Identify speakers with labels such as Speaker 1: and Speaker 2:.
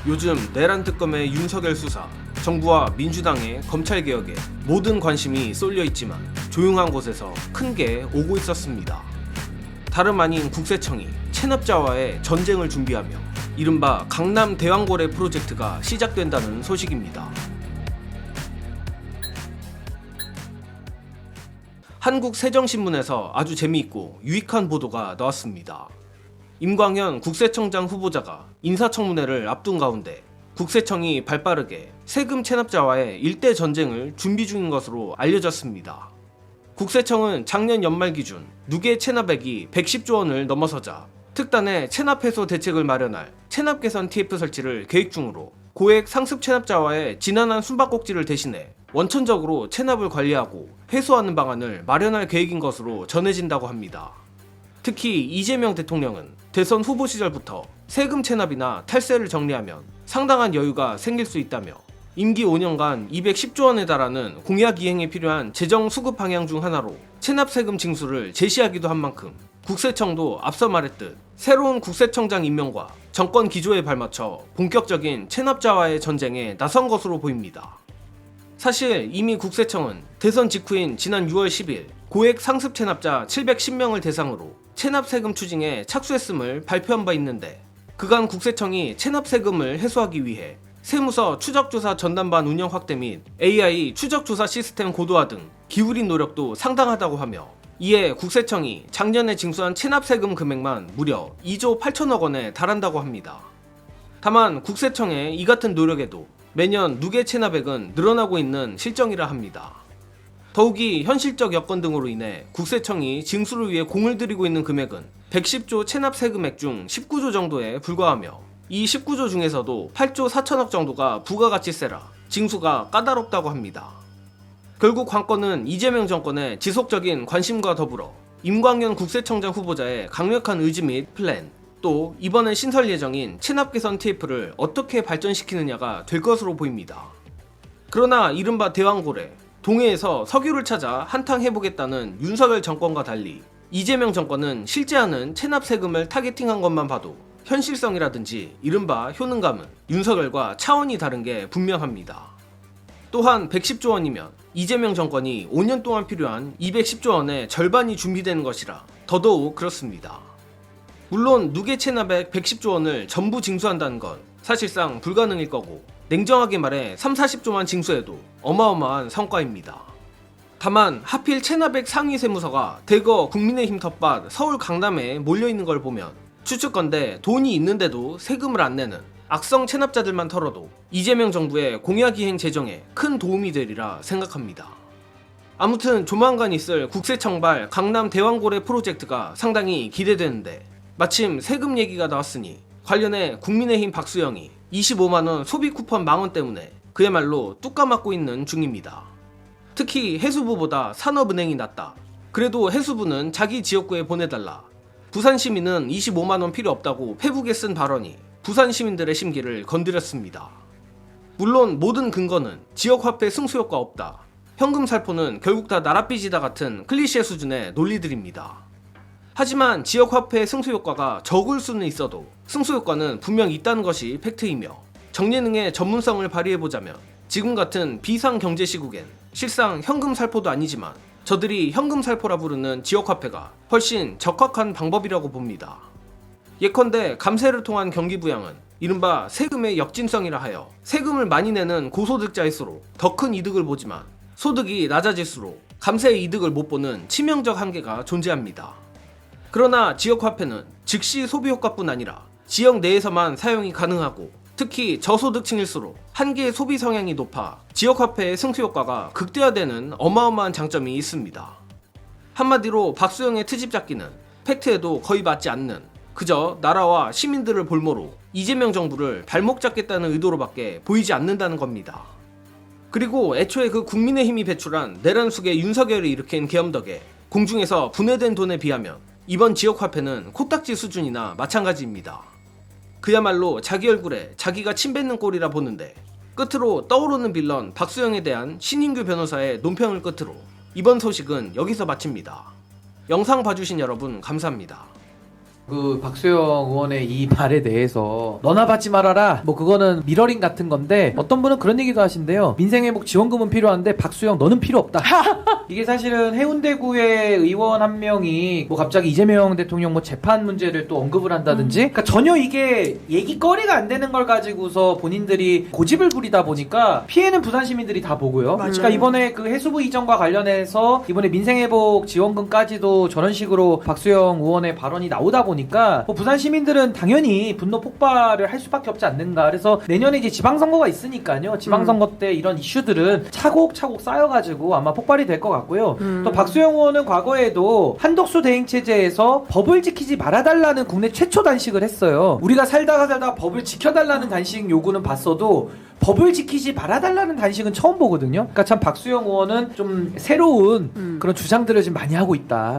Speaker 1: 요즘 내란 특검의 윤석열 수사, 정부와 민주당의 검찰개혁에 모든 관심이 쏠려 있지만 조용한 곳에서 큰 게 오고 있었습니다. 다름 아닌 국세청이 체납자와의 전쟁을 준비하며 이른바 강남 대왕고래 프로젝트가 시작된다는 소식입니다. 한국세정신문에서 아주 재미있고 유익한 보도가 나왔습니다. 임광현 국세청장 후보자가 인사청문회를 앞둔 가운데 국세청이 발빠르게 세금 체납자와의 일대 전쟁을 준비 중인 것으로 알려졌습니다. 국세청은 작년 연말 기준 누계 체납액이 110조 원을 넘어서자 특단의 체납 해소 대책을 마련할 체납 개선 TF 설치를 계획 중으로 고액 상습 체납자와의 지난한 숨바꼭질을 대신해 원천적으로 체납을 관리하고 해소하는 방안을 마련할 계획인 것으로 전해진다고 합니다. 특히 이재명 대통령은 대선 후보 시절부터 세금 체납이나 탈세를 정리하면 상당한 여유가 생길 수 있다며 임기 5년간 210조 원에 달하는 공약 이행에 필요한 재정 수급 방향 중 하나로 체납 세금 징수를 제시하기도 한 만큼 국세청도 앞서 말했듯 새로운 국세청장 임명과 정권 기조에 발맞춰 본격적인 체납자와의 전쟁에 나선 것으로 보입니다. 사실 이미 국세청은 대선 직후인 지난 6월 10일 고액 상습 체납자 710명을 대상으로 체납 세금 추징에 착수했음을 발표한 바 있는데 그간 국세청이 체납 세금을 해소하기 위해 세무서 추적조사 전담반 운영 확대 및 AI 추적조사 시스템 고도화 등 기울인 노력도 상당하다고 하며 이에 국세청이 작년에 징수한 체납 세금 금액만 무려 2조 8천억 원에 달한다고 합니다. 다만 국세청의 이 같은 노력에도 매년 누계 체납액은 늘어나고 있는 실정이라 합니다. 더욱이 현실적 여건 등으로 인해 국세청이 징수를 위해 공을 들이고 있는 금액은 110조 체납 세금액 중 19조 정도에 불과하며 이 19조 중에서도 8조 4천억 정도가 부가가치세라 징수가 까다롭다고 합니다. 결국 관건은 이재명 정권의 지속적인 관심과 더불어 임광현 국세청장 후보자의 강력한 의지 및 플랜, 또 이번에 신설 예정인 체납 개선 TF를 어떻게 발전시키느냐가 될 것으로 보입니다. 그러나 이른바 대왕고래, 동해에서 석유를 찾아 한탕 해보겠다는 윤석열 정권과 달리 이재명 정권은 실제 하는 체납 세금을 타겟팅한 것만 봐도 현실성이라든지 이른바 효능감은 윤석열과 차원이 다른 게 분명합니다. 또한 110조 원이면 이재명 정권이 5년 동안 필요한 210조 원의 절반이 준비되는 것이라 더더욱 그렇습니다. 물론 누계 체납액 110조 원을 전부 징수한다는 건 사실상 불가능일 거고 냉정하게 말해 30-40조만 징수해도 어마어마한 성과입니다. 다만 하필 체납액 상위 세무서가 대거 국민의힘 텃밭 서울 강남에 몰려있는 걸 보면 추측건대 돈이 있는데도 세금을 안 내는 악성 체납자들만 털어도 이재명 정부의 공약이행 재정에 큰 도움이 되리라 생각합니다. 아무튼 조만간 있을 국세청발 강남 대왕고래 프로젝트가 상당히 기대되는데 마침 세금 얘기가 나왔으니 관련해 국민의힘 박수영이 25만원 소비 쿠폰 망언 때문에 그야말로 뚝 까맞고 있는 중입니다. 특히 해수부보다 산업은행이 낫다. 그래도 해수부는 자기 지역구에 보내달라. 부산 시민은 25만원 필요 없다고 페북에 쓴 발언이 부산 시민들의 심기를 건드렸습니다. 물론 모든 근거는 지역화폐 승수효과 없다. 현금 살포는 결국 다 나랏빚이다 같은 클리셰 수준의 논리들입니다. 하지만 지역화폐 승수효과가 적을 수는 있어도 승수효과는 분명 있다는 것이 팩트이며 정예능의 전문성을 발휘해보자면 지금 같은 비상경제시국엔 실상 현금 살포도 아니지만 저들이 현금 살포라 부르는 지역화폐가 훨씬 적합한 방법이라고 봅니다. 예컨대 감세를 통한 경기부양은 이른바 세금의 역진성이라 하여 세금을 많이 내는 고소득자일수록 더 큰 이득을 보지만 소득이 낮아질수록 감세의 이득을 못 보는 치명적 한계가 존재합니다. 그러나 지역화폐는 즉시 소비효과뿐 아니라 지역 내에서만 사용이 가능하고 특히 저소득층일수록 한계의 소비 성향이 높아 지역화폐의 승수효과가 극대화되는 어마어마한 장점이 있습니다. 한마디로 박수영의 트집잡기는 팩트에도 거의 맞지 않는 그저 나라와 시민들을 볼모로 이재명 정부를 발목 잡겠다는 의도로밖에 보이지 않는다는 겁니다. 그리고 애초에 그 국민의힘이 배출한 내란 속에 윤석열을 일으킨 계엄 덕에 공중에서 분해된 돈에 비하면 이번 지역화폐는 코딱지 수준이나 마찬가지입니다. 그야말로 자기 얼굴에 자기가 침 뱉는 꼴이라 보는데 끝으로 떠오르는 빌런 박수영에 대한 신인규 변호사의 논평을 끝으로 이번 소식은 여기서 마칩니다. 영상 봐주신 여러분 감사합니다.
Speaker 2: 그 박수영 의원의 이 말에 대해서 너나 받지 말아라 뭐 그거는 미러링 같은 건데 어떤 분은 그런 얘기도 하신대요. 민생회복 지원금은 필요한데 박수영 너는 필요 없다. 이게 사실은 해운대구의 의원 한 명이 뭐 갑자기 이재명 대통령 뭐 재판 문제를 또 언급을 한다든지 그러니까 전혀 이게 얘기거리가 안 되는 걸 가지고서 본인들이 고집을 부리다 보니까 피해는 부산 시민들이 다 보고요. 그러니까 이번에 그 해수부 이전과 관련해서 이번에 민생회복 지원금까지도 저런 식으로 박수영 의원의 발언이 나오다 보니까 뭐 부산 시민들은 당연히 분노 폭발을 할 수밖에 없지 않는가. 그래서 내년에 이제 지방선거가 있으니까요. 지방선거 때 이런 이슈들은 차곡차곡 쌓여가지고 아마 폭발이 될 것 같고요. 또 박수영 의원은 과거에도 한독수 대행체제에서 법을 지키지 말아달라는 국내 최초 단식을 했어요. 우리가 살다가 법을 지켜달라는 단식 요구는 봤어도 법을 지키지 말아달라는 단식은 처음 보거든요. 그러니까 참 박수영 의원은 좀 새로운 그런 주장들을 지금 많이 하고 있다.